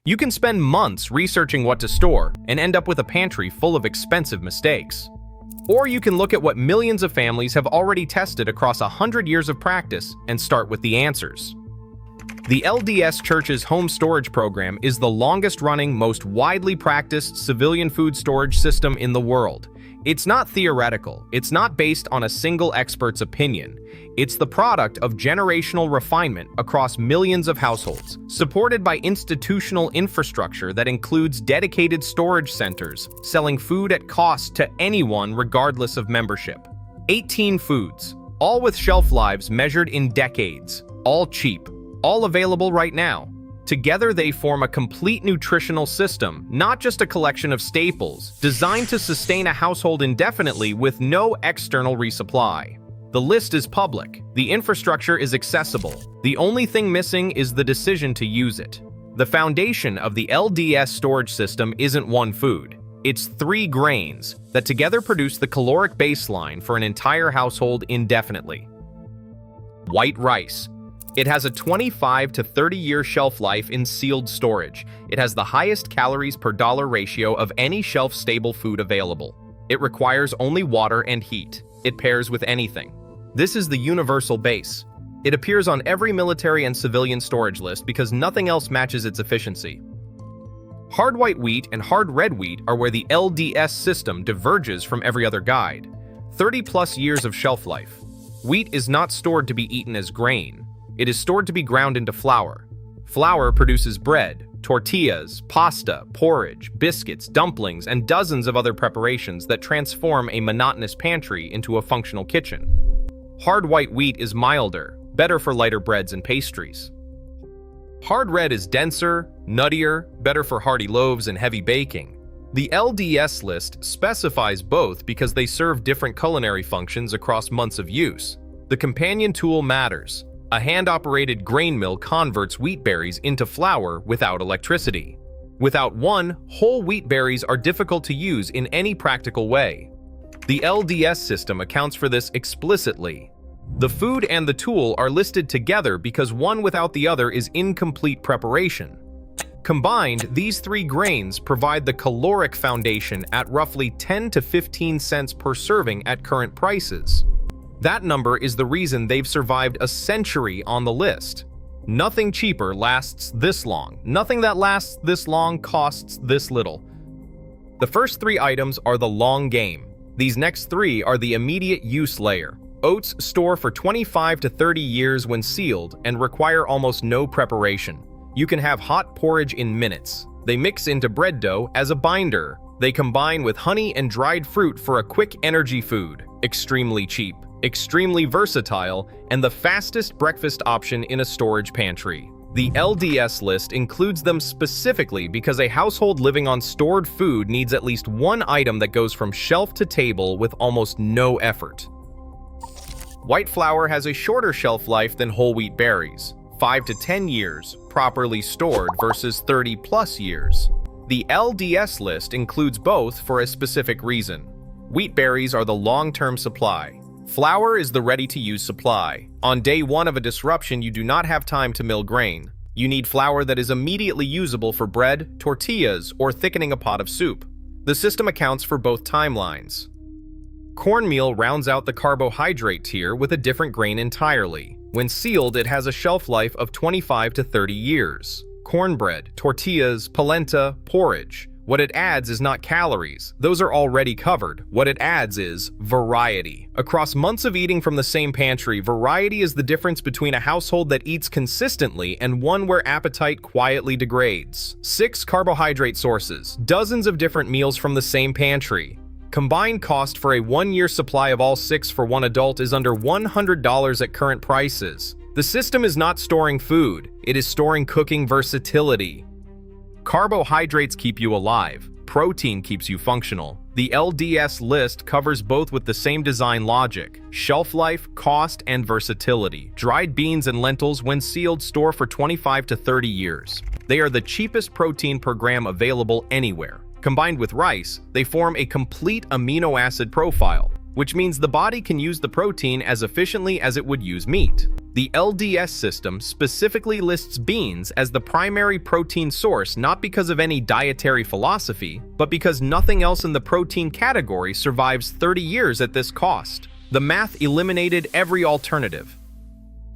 You can spend months researching what to store and end up with a pantry full of expensive mistakes. Or you can look at what millions of families have already tested across 100 years of practice and start with the answers. The LDS Church's home storage program is the longest-running, most widely practiced civilian food storage system in the world. It's not theoretical. It's not based on a single expert's opinion. It's the product of generational refinement across millions of households, supported by institutional infrastructure that includes dedicated storage centers, selling food at cost to anyone regardless of membership. 18 foods, all with shelf lives measured in decades, all cheap, all available right now. Together they form a complete nutritional system, not just a collection of staples, designed to sustain a household indefinitely with no external resupply. The list is public, the infrastructure is accessible, the only thing missing is the decision to use it. The foundation of the LDS storage system isn't one food, it's 3 grains that together produce the caloric baseline for an entire household indefinitely. White rice. It has a 25 to 30-year shelf life in sealed storage. It has the highest calories per dollar ratio of any shelf-stable food available. It requires only water and heat. It pairs with anything. This is the universal base. It appears on every military and civilian storage list because nothing else matches its efficiency. Hard white wheat and hard red wheat are where the LDS system diverges from every other guide. 30-plus years of shelf life. Wheat is not stored to be eaten as grain. It is stored to be ground into flour. Flour produces bread, tortillas, pasta, porridge, biscuits, dumplings, and dozens of other preparations that transform a monotonous pantry into a functional kitchen. Hard white wheat is milder, better for lighter breads and pastries. Hard red is denser, nuttier, better for hearty loaves and heavy baking. The LDS list specifies both because they serve different culinary functions across months of use. The companion tool matters. A hand-operated grain mill converts wheat berries into flour without electricity. Without one, whole wheat berries are difficult to use in any practical way. The LDS system accounts for this explicitly. The food and the tool are listed together because one without the other is incomplete preparation. Combined, these 3 grains provide the caloric foundation at roughly 10 to 15 cents per serving at current prices. That number is the reason they've survived a century on the list. Nothing cheaper lasts this long. Nothing that lasts this long costs this little. The first 3 items are the long game. These next 3 are the immediate use layer. Oats store for 25 to 30 years when sealed and require almost no preparation. You can have hot porridge in minutes. They mix into bread dough as a binder. They combine with honey and dried fruit for a quick energy food. Extremely cheap, extremely versatile, and the fastest breakfast option in a storage pantry. The LDS list includes them specifically because a household living on stored food needs at least one item that goes from shelf to table with almost no effort. White flour has a shorter shelf life than whole wheat berries, 5 to 10 years, properly stored versus 30-plus years. The LDS list includes both for a specific reason. Wheat berries are the long-term supply. Flour is the ready-to-use supply. On day 1 of a disruption, you do not have time to mill grain. You need flour that is immediately usable for bread, tortillas, or thickening a pot of soup. The system accounts for both timelines. Cornmeal rounds out the carbohydrate tier with a different grain entirely. When sealed, it has a shelf life of 25 to 30 years. Cornbread, tortillas, polenta, porridge. What it adds is not calories. Those are already covered. What it adds is variety. Across months of eating from the same pantry, variety is the difference between a household that eats consistently and one where appetite quietly degrades. 6 carbohydrate sources, dozens of different meals from the same pantry. Combined cost for a 1-year supply of all 6 for one adult is under $100 at current prices. The system is not storing food, it is storing cooking versatility. Carbohydrates keep you alive. Protein keeps you functional. The LDS list covers both with the same design logic: shelf life, cost, and versatility. Dried beans and lentils, when sealed, store for 25 to 30 years. They are the cheapest protein per gram available anywhere. Combined with rice, they form a complete amino acid profile. which means the body can use the protein as efficiently as it would use meat. The LDS system specifically lists beans as the primary protein source not because of any dietary philosophy, but because nothing else in the protein category survives 30 years at this cost. The math eliminated every alternative.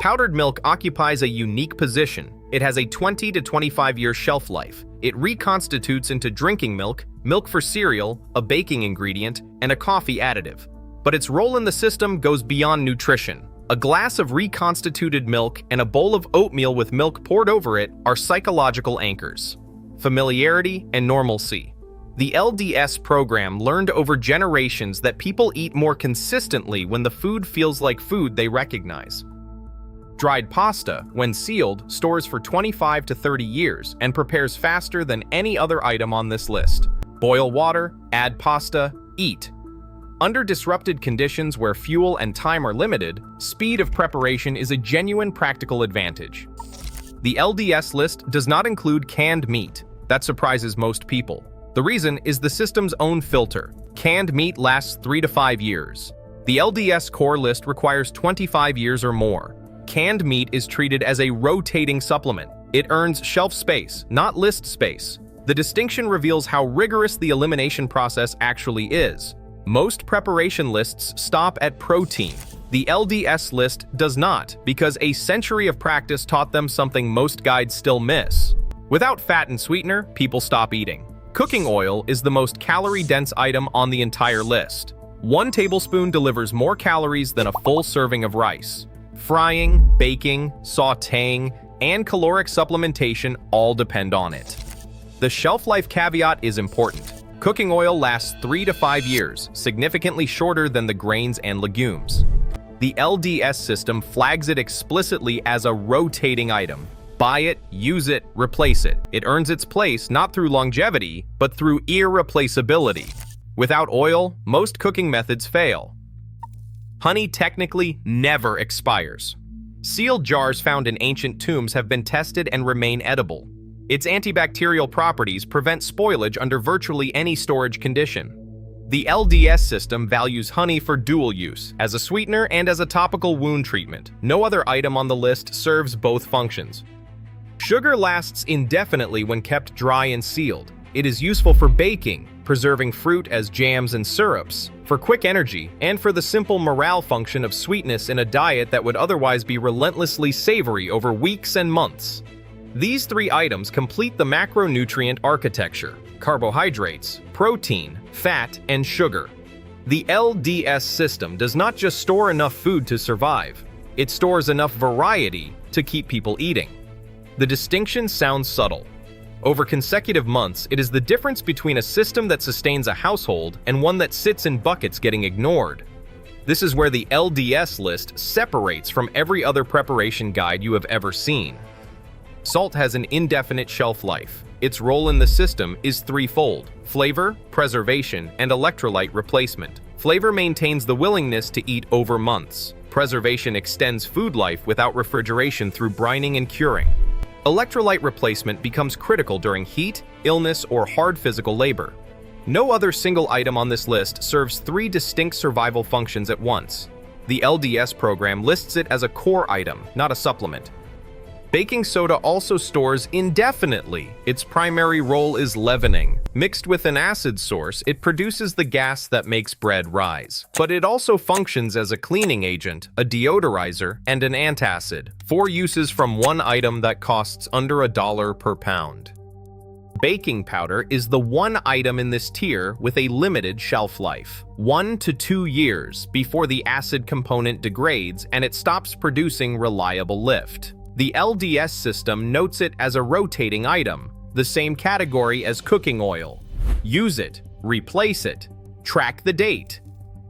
Powdered milk occupies a unique position. It has a 20 to 25-year shelf life. It reconstitutes into drinking milk, milk for cereal, a baking ingredient, and a coffee additive. But its role in the system goes beyond nutrition. A glass of reconstituted milk and a bowl of oatmeal with milk poured over it are psychological anchors. Familiarity and normalcy. The LDS program learned over generations that people eat more consistently when the food feels like food they recognize. Dried pasta, when sealed, stores for 25 to 30 years and prepares faster than any other item on this list. Boil water, add pasta, eat. Under disrupted conditions where fuel and time are limited, speed of preparation is a genuine practical advantage. The LDS list does not include canned meat. That surprises most people. The reason is the system's own filter. Canned meat lasts 3 to 5 years. The LDS core list requires 25 years or more. Canned meat is treated as a rotating supplement. It earns shelf space, not list space. The distinction reveals how rigorous the elimination process actually is. Most preparation lists stop at protein. The LDS list does not, because a century of practice taught them something most guides still miss. Without fat and sweetener, people stop eating. Cooking oil is the most calorie-dense item on the entire list. 1 tablespoon delivers more calories than a full serving of rice. Frying, baking, sautéing, and caloric supplementation all depend on it. The shelf life caveat is important. Cooking oil lasts 3 to 5 years, significantly shorter than the grains and legumes. The LDS system flags it explicitly as a rotating item. Buy it, use it, replace it. It earns its place not through longevity, but through irreplaceability. Without oil, most cooking methods fail. Honey technically never expires. Sealed jars found in ancient tombs have been tested and remain edible. Its antibacterial properties prevent spoilage under virtually any storage condition. The LDS system values honey for dual use, as a sweetener and as a topical wound treatment. No other item on the list serves both functions. Sugar lasts indefinitely when kept dry and sealed. It is useful for baking, preserving fruit as jams and syrups, for quick energy, and for the simple morale function of sweetness in a diet that would otherwise be relentlessly savory over weeks and months. These 3 items complete the macronutrient architecture: carbohydrates, protein, fat, and sugar. The LDS system does not just store enough food to survive, it stores enough variety to keep people eating. The distinction sounds subtle. Over consecutive months, it is the difference between a system that sustains a household and one that sits in buckets getting ignored. This is where the LDS list separates from every other preparation guide you have ever seen. Salt has an indefinite shelf life. Its role in the system is threefold: flavor, preservation, and electrolyte replacement. Flavor maintains the willingness to eat over months. Preservation extends food life without refrigeration through brining and curing. Electrolyte replacement becomes critical during heat, illness, or hard physical labor. No other single item on this list serves 3 distinct survival functions at once. The LDS program lists it as a core item, not a supplement. Baking soda also stores indefinitely. Its primary role is leavening. Mixed with an acid source, it produces the gas that makes bread rise. But it also functions as a cleaning agent, a deodorizer, and an antacid. 4 uses from one item that costs under $1 per pound. Baking powder is the one item in this tier with a limited shelf life, 1 to 2 years before the acid component degrades and it stops producing reliable lift. The LDS system notes it as a rotating item, the same category as cooking oil. Use it, replace it, track the date.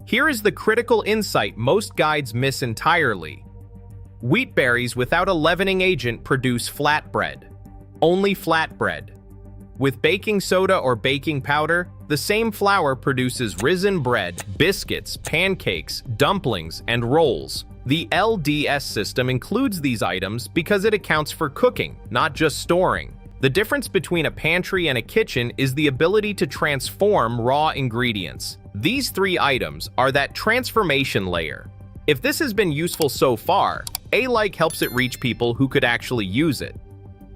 Here is the critical insight most guides miss entirely. Wheat berries without a leavening agent produce flatbread. Only flatbread. With baking soda or baking powder, the same flour produces risen bread, biscuits, pancakes, dumplings, and rolls. The LDS system includes these items because it accounts for cooking, not just storing. The difference between a pantry and a kitchen is the ability to transform raw ingredients. These 3 items are that transformation layer. If this has been useful so far, a like helps it reach people who could actually use it.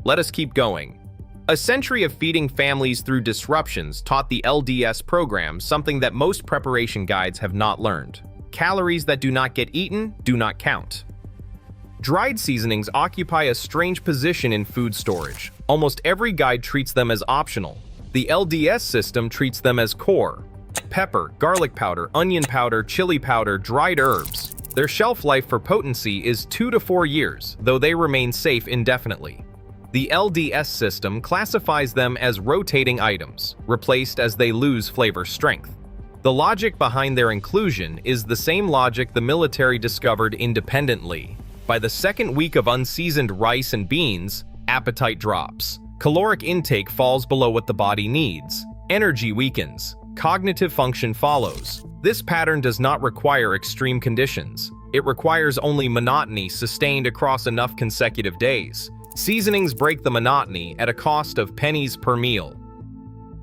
Let us keep going. A century of feeding families through disruptions taught the LDS program something that most preparation guides have not learned. Calories that do not get eaten do not count. Dried seasonings occupy a strange position in food storage. Almost every guide treats them as optional. The LDS system treats them as core. Pepper, garlic powder, onion powder, chili powder, dried herbs. Their shelf life for potency is 2 to 4 years, though they remain safe indefinitely. The LDS system classifies them as rotating items, replaced as they lose flavor strength. The logic behind their inclusion is the same logic the military discovered independently. By the second week of unseasoned rice and beans, appetite drops. Caloric intake falls below what the body needs. Energy weakens. Cognitive function follows. This pattern does not require extreme conditions. It requires only monotony sustained across enough consecutive days. Seasonings break the monotony at a cost of pennies per meal.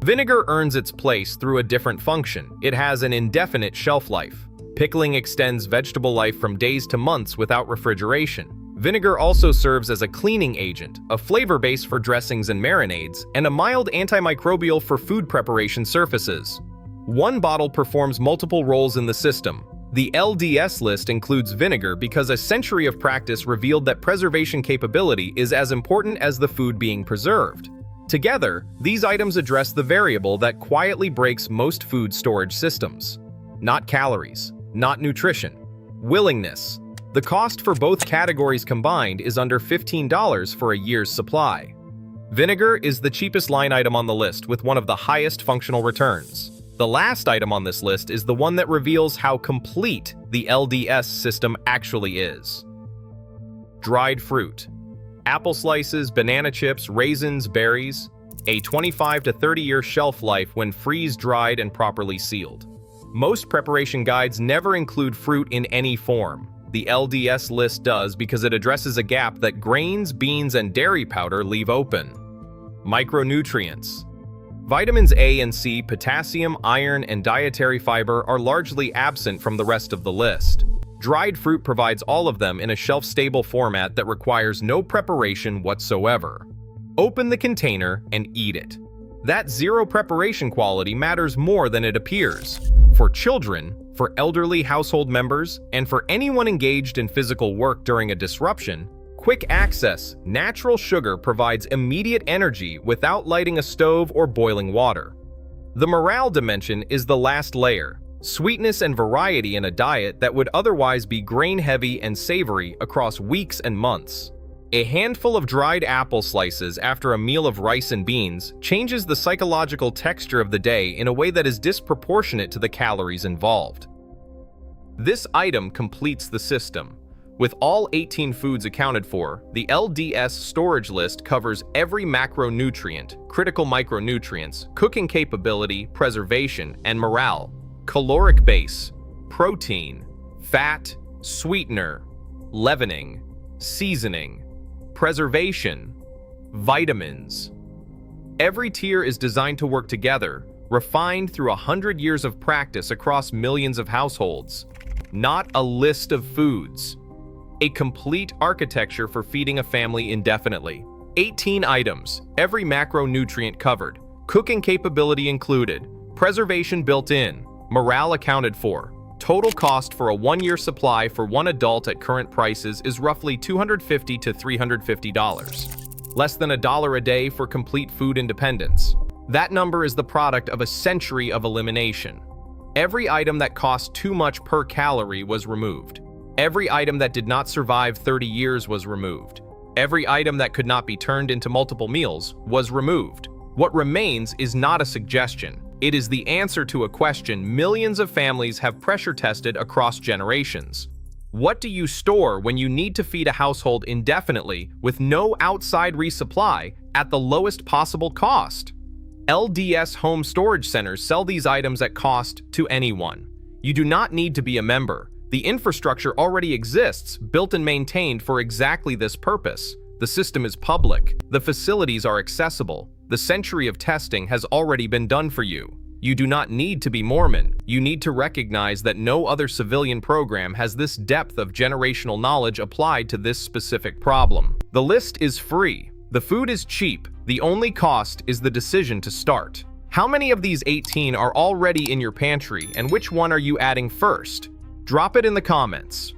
Vinegar earns its place through a different function. It has an indefinite shelf life. Pickling extends vegetable life from days to months without refrigeration. Vinegar also serves as a cleaning agent, a flavor base for dressings and marinades, and a mild antimicrobial for food preparation surfaces. One bottle performs multiple roles in the system. The LDS list includes vinegar because a century of practice revealed that preservation capability is as important as the food being preserved. Together, these items address the variable that quietly breaks most food storage systems. Not calories, not nutrition, willingness. The cost for both categories combined is under $15 for a year's supply. Vinegar is the cheapest line item on the list with one of the highest functional returns. The last item on this list is the one that reveals how complete the LDS system actually is. Dried fruit. Apple slices, banana chips, raisins, berries. A 25 to 30-year shelf life when freeze-dried and properly sealed. Most preparation guides never include fruit in any form. The LDS list does because it addresses a gap that grains, beans, and dairy powder leave open. Micronutrients. Vitamins A and C, potassium, iron, and dietary fiber are largely absent from the rest of the list. Dried fruit provides all of them in a shelf-stable format that requires no preparation whatsoever. Open the container and eat it. That zero preparation quality matters more than it appears. For children, for elderly household members, and for anyone engaged in physical work during a disruption, quick access, natural sugar provides immediate energy without lighting a stove or boiling water. The morale dimension is the last layer, sweetness and variety in a diet that would otherwise be grain-heavy and savory across weeks and months. A handful of dried apple slices after a meal of rice and beans changes the psychological texture of the day in a way that is disproportionate to the calories involved. This item completes the system. With all 18 foods accounted for, the LDS storage list covers every macronutrient, critical micronutrients, cooking capability, preservation, and morale, caloric base, protein, fat, sweetener, leavening, seasoning, preservation, vitamins. Every tier is designed to work together, refined through 100 years of practice across millions of households. Not a list of foods. A complete architecture for feeding a family indefinitely. 18 items, every macronutrient covered, cooking capability included, preservation built in, morale accounted for. Total cost for a 1-year supply for one adult at current prices is roughly $250 to $350. Less than $1 a day for complete food independence. That number is the product of a century of elimination. Every item that cost too much per calorie was removed. Every item that did not survive 30 years was removed. Every item that could not be turned into multiple meals was removed. What remains is not a suggestion. It is the answer to a question millions of families have pressure tested across generations. What do you store when you need to feed a household indefinitely with no outside resupply at the lowest possible cost? LDS home storage centers sell these items at cost to anyone. You do not need to be a member. The infrastructure already exists, built and maintained for exactly this purpose. The system is public. The facilities are accessible. The century of testing has already been done for you. You do not need to be Mormon. You need to recognize that no other civilian program has this depth of generational knowledge applied to this specific problem. The list is free. The food is cheap. The only cost is the decision to start. How many of these 18 are already in your pantry, and which one are you adding first? Drop it in the comments.